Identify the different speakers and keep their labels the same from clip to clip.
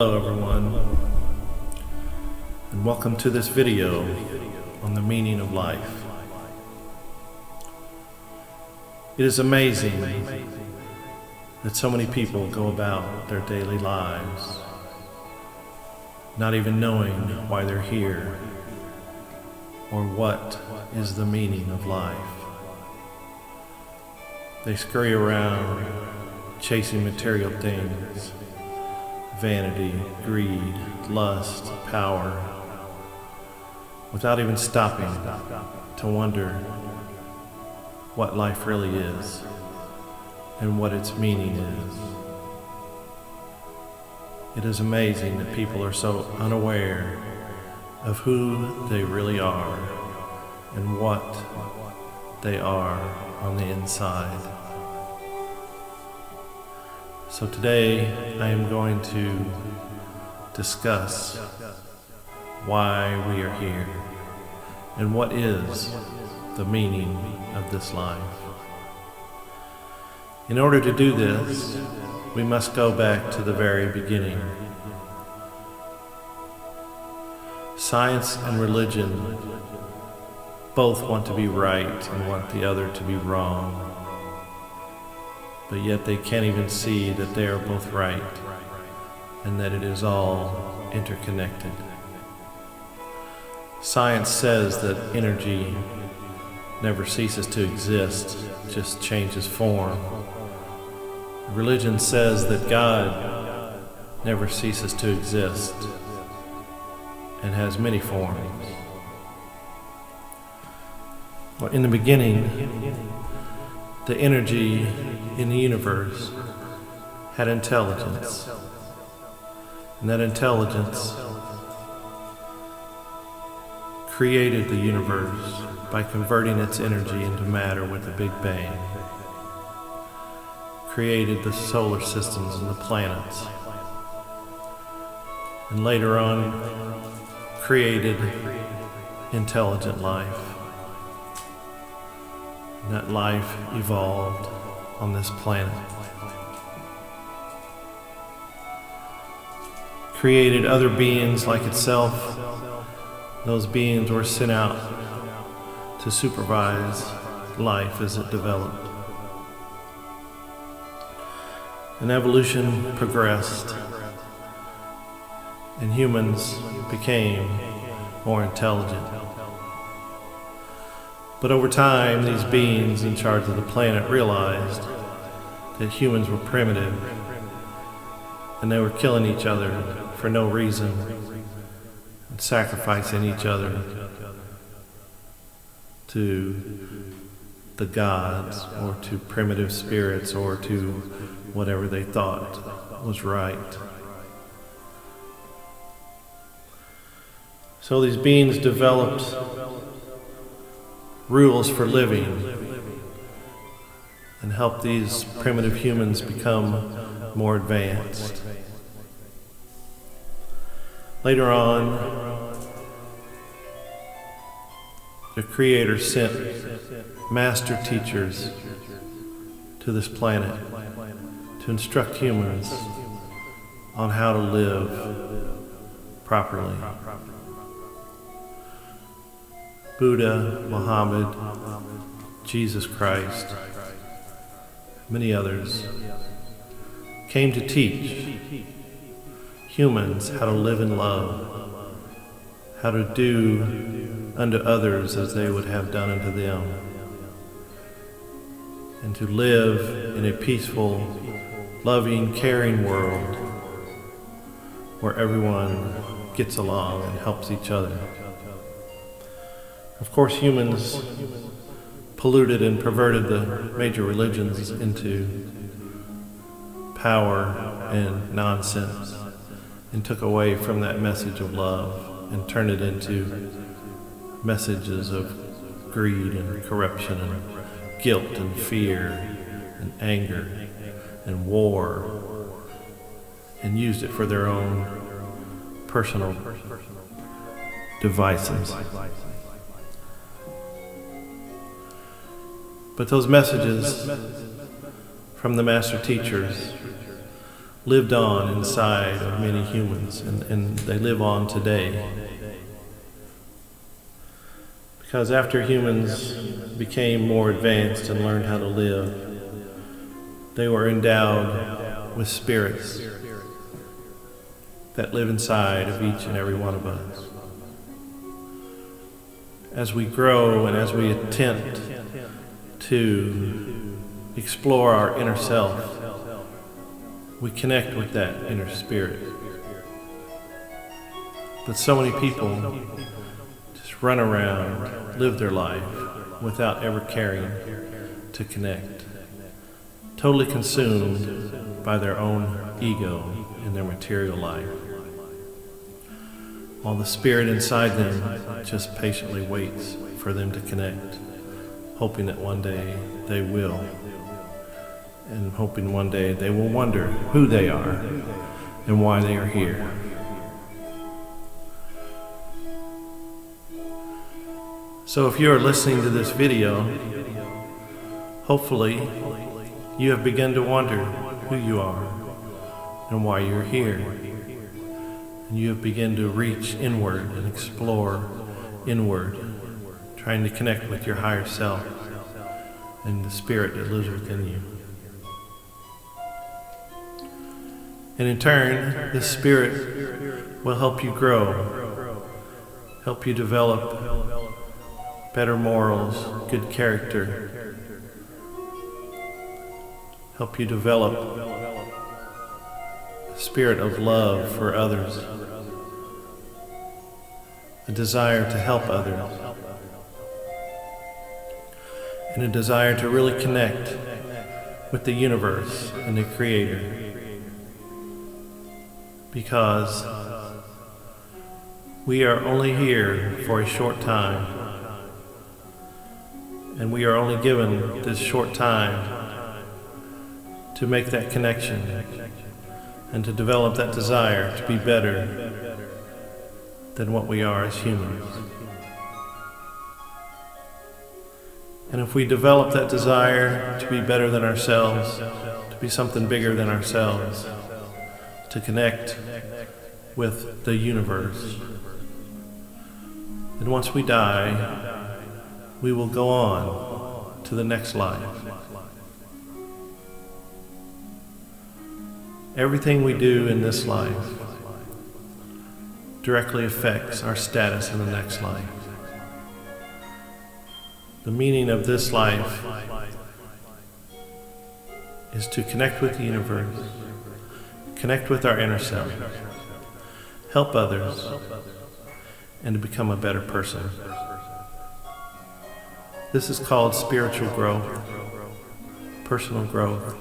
Speaker 1: Hello everyone, and welcome to this video on the meaning of life. It is amazing that so many people go about their daily lives not even knowing why they're here or what is the meaning of life. They scurry around chasing material things, vanity, greed, lust, power, without even stopping to wonder what life really is and what its meaning is. It is amazing that people are so unaware of who they really are and what they are on the inside. So today I am going to discuss why we are here and what is the meaning of this life. In order to do this, we must go back to the very beginning. Science and religion both want to be right and want the other to be wrong. But yet they can't even see that they are both right and that it is all interconnected. Science says that energy never ceases to exist, just changes form. Religion says that God never ceases to exist and has many forms. Well, in the beginning, the energy in the universe had intelligence, and that intelligence created the universe by converting its energy into matter with the Big Bang, created the solar systems and the planets, and later on created intelligent life. And that life evolved on this planet. Created other beings like itself. Those beings were sent out to supervise life as it developed. And evolution progressed, and humans became more intelligent. But over time, these beings in charge of the planet realized that humans were primitive and they were killing each other for no reason and sacrificing each other to the gods or to primitive spirits or to whatever they thought was right. So these beings developed rules for living and help these primitive humans become more advanced. Later on, the Creator sent master teachers to this planet to instruct humans on how to live properly. Buddha, Muhammad, Jesus Christ, many others came to teach humans how to live in love, how to do unto others as they would have done unto them, and to live in a peaceful, loving, caring world where everyone gets along and helps each other. Of course, humans polluted and perverted the major religions into power and nonsense and took away from that message of love and turned it into messages of greed and corruption and guilt and fear and anger and war, and used it for their own personal devices. But those messages from the master teachers lived on inside of many humans, and they live on today. Because after humans became more advanced and learned how to live, they were endowed with spirits that live inside of each and every one of us. As we grow and as we attempt to explore our inner self, we connect with that inner spirit. But so many people just run around, live their life without ever caring to connect, totally consumed by their own ego and their material life, while the spirit inside them just patiently waits for them to connect, hoping that one day they will, and hoping one day they will wonder who they are and why they are here. So if you are listening to this video, hopefully you have begun to wonder who you are and why you're here. And you have begun to reach inward and explore inward, trying to connect with your higher self and the spirit that lives within you. And in turn, this spirit will help you grow, help you develop better morals, good character, help you develop a spirit of love for others, a desire to help others, and a desire to really connect with the universe and the Creator. Because we are only here for a short time, and we are only given this short time to make that connection and to develop that desire to be better than what we are as humans. And if we develop that desire to be better than ourselves, to be something bigger than ourselves, to connect with the universe, then once we die, we will go on to the next life. Everything we do in this life directly affects our status in the next life. The meaning of this life is to connect with the universe, connect with our inner self, help others, and to become a better person. This is called spiritual growth, personal growth,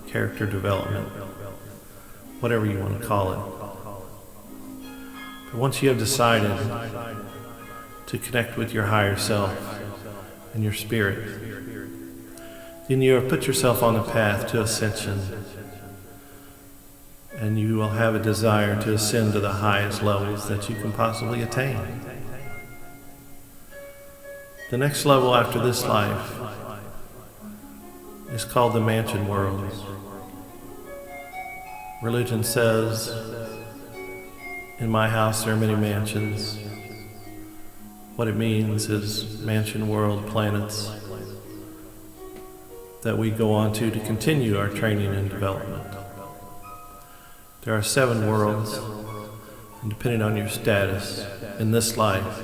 Speaker 1: character development, whatever you want to call it. But once you have decided to connect with your higher self and your spirit, then you have put yourself on the path to ascension, and you will have a desire to ascend to the highest levels that you can possibly attain. The next level after this life is called the mansion world. Religion says, in my house there are many mansions. What it means is mansion world planets that we go on to continue our training and development. There are 7 worlds, and depending on your status in this life,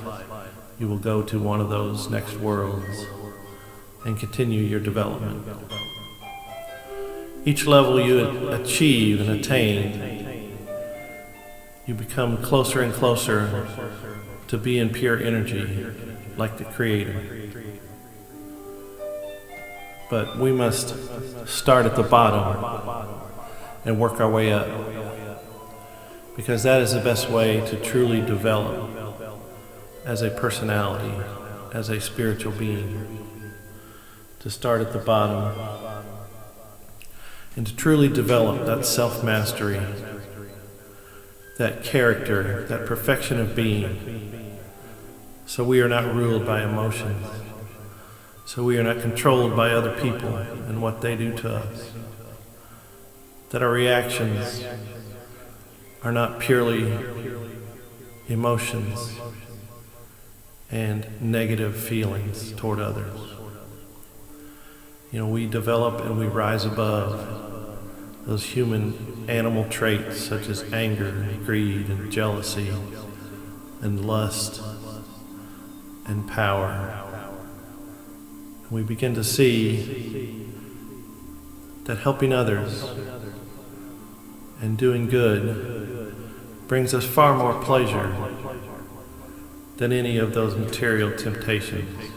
Speaker 1: you will go to one of those next worlds and continue your development. Each level you achieve and attain, you become closer and closer to be in pure energy like the Creator. But we must start at the bottom and work our way up, because that is the best way to truly develop as a personality, as a spiritual being, to start at the bottom and to truly develop that self-mastery, that character, that perfection of being, so we are not ruled by emotions, so we are not controlled by other people and what they do to us, that our reactions are not purely emotions and negative feelings toward others. We develop and we rise above those human animal traits such as anger, and greed, and jealousy, and lust, and power. And we begin to see that helping others and doing good brings us far more pleasure than any of those material temptations.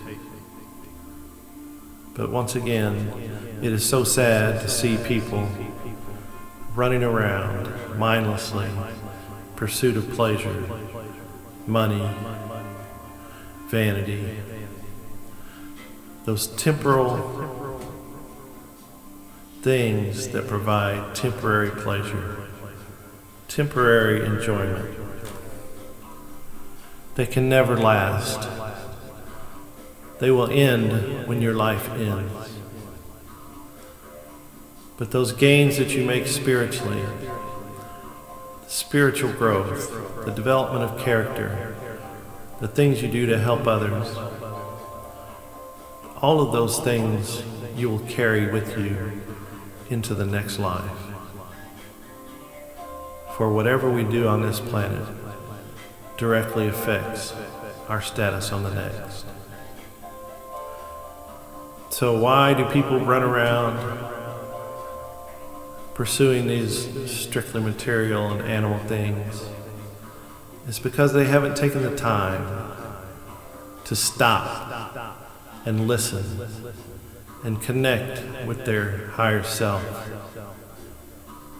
Speaker 1: But once again, it is so sad to see people running around mindlessly, pursuit of pleasure, money, vanity, those temporal things that provide temporary pleasure, temporary enjoyment. They can never last. They will end when your life ends. But those gains that you make spiritually, spiritual growth, the development of character, the things you do to help others, all of those things you will carry with you into the next life. For whatever we do on this planet directly affects our status on the next. So why do people run around pursuing these strictly material and animal things? It's because they haven't taken the time to stop and listen and connect with their higher self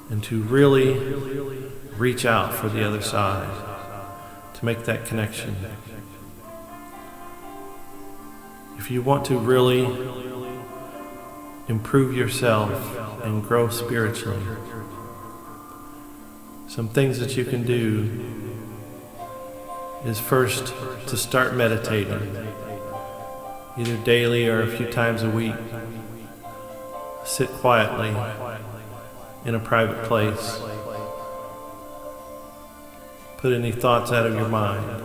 Speaker 1: and to really reach out for the other side, to make that connection. If you want to really improve yourself and grow spiritually, some things that you can do is first to start meditating, either daily or a few times a week. Sit quietly in a private place. Put any thoughts out of your mind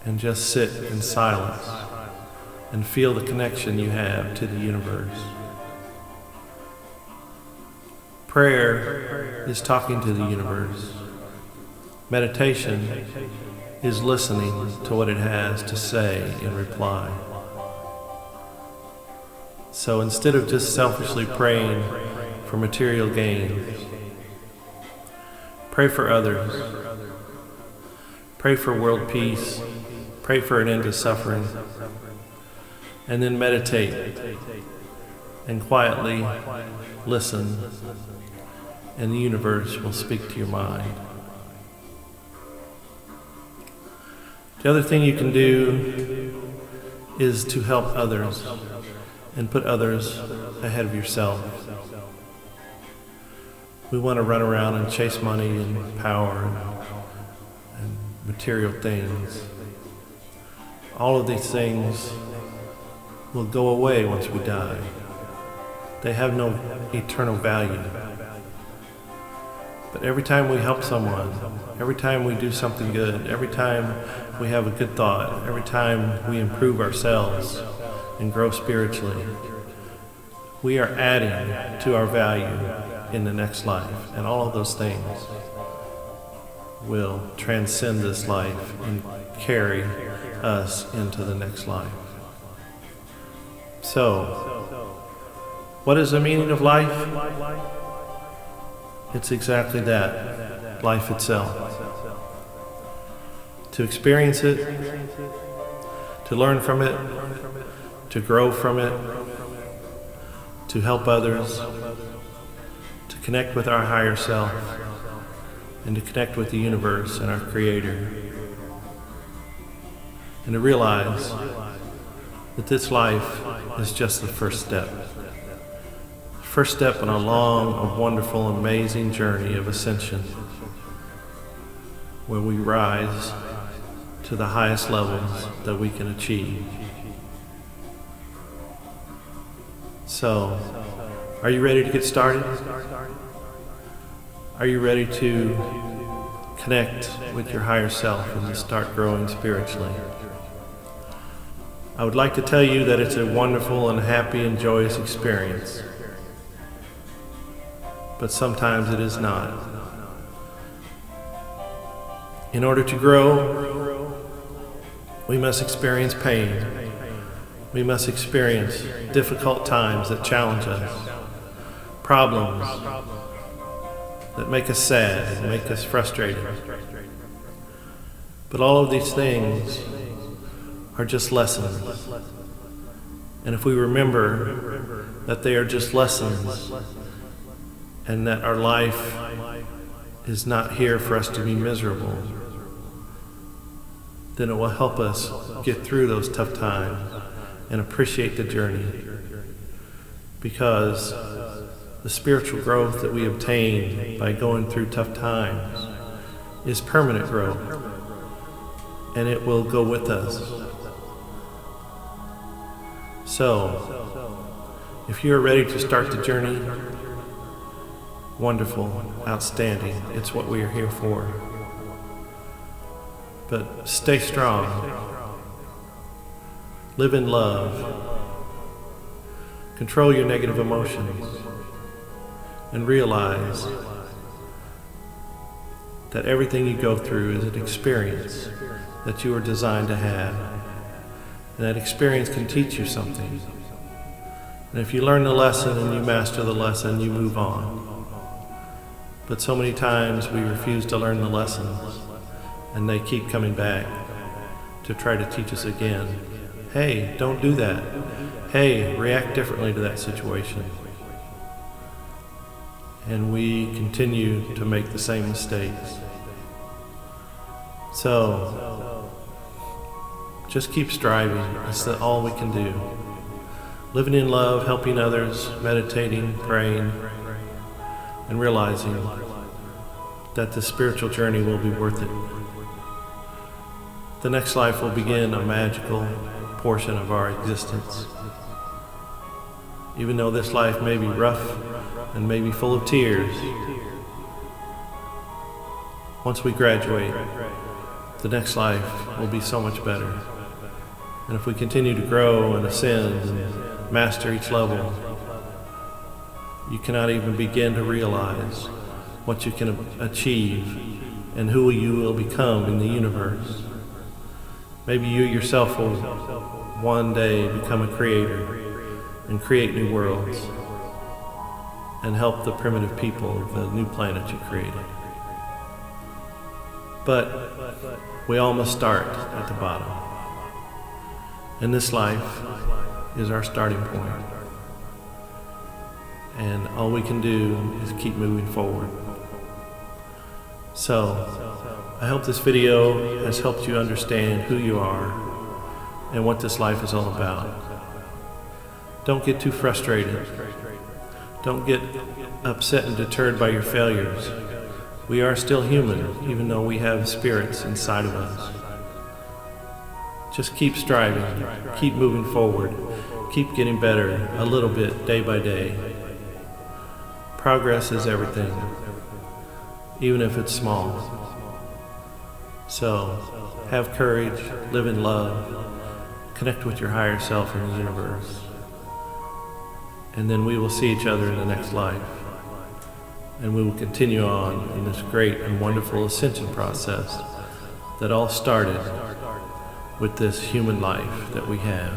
Speaker 1: and just sit in silence and feel the connection you have to the universe. Prayer is talking to the universe. Meditation is listening to what it has to say in reply. So instead of just selfishly praying for material gains, pray for others. Pray for world peace. Pray for an end to suffering. And then meditate and quietly listen, and the universe will speak to your mind. The other thing you can do is to help others and put others ahead of yourself. We want to run around and chase money and power and material things. All of these things will go away once we die. They have no eternal value. But every time we help someone, every time we do something good, every time we have a good thought, every time we improve ourselves and grow spiritually, we are adding to our value in the next life. And all of those things will transcend this life and carry us into the next life. So, what is the meaning of life? It's exactly that, life itself. To experience it, to learn from it, to grow from it, to help others, to connect with our higher self, and to connect with the universe and our Creator. And to realize that this life is just the first step. First step in a long, wonderful, amazing journey of ascension, where we rise to the highest levels that we can achieve. So, Are you ready to get started? Are you ready to connect with your higher self and to start growing spiritually? I would like to tell you that it's a wonderful and happy and joyous experience, but sometimes it is not. In order to grow, we must experience pain. We must experience difficult times that challenge us, problems that make us sad and make us frustrated. But all of these things are just lessons. And if we remember that they are just lessons and that our life is not here for us to be miserable, then it will help us get through those tough times and appreciate the journey. Because the spiritual growth that we obtain by going through tough times is permanent growth, and it will go with us. So, if you are ready to start the journey, wonderful, outstanding, it's what we are here for. But stay strong. Live in love. Control your negative emotions. And realize that everything you go through is an experience that you are designed to have. And that experience can teach you something. And if you learn the lesson and you master the lesson, you move on. But so many times we refuse to learn the lessons, and they keep coming back to try to teach us again. Hey, don't do that. Hey, react differently to that situation. And we continue to make the same mistakes. So, just keep striving. That's all we can do. Living in love, helping others, meditating, praying, and realizing that the spiritual journey will be worth it. The next life will begin a magical portion of our existence. Even though this life may be rough and may be full of tears, once we graduate, the next life will be so much better. And if we continue to grow and ascend and master each level, you cannot even begin to realize what you can achieve and who you will become in the universe. Maybe you yourself will one day become a creator and create new worlds and help the primitive people of the new planet you created. But we all must start at the bottom. And this life is our starting point. And all we can do is keep moving forward. So, I hope this video has helped you understand who you are and what this life is all about. Don't get too frustrated. Don't get upset and deterred by your failures. We are still human, even though we have spirits inside of us. Just keep striving, keep moving forward, keep getting better a little bit, day by day. Progress is everything, even if it's small. So, have courage, live in love, connect with your higher self in the universe. And then we will see each other in the next life. And we will continue on in this great and wonderful ascension process that all started with this human life that we have.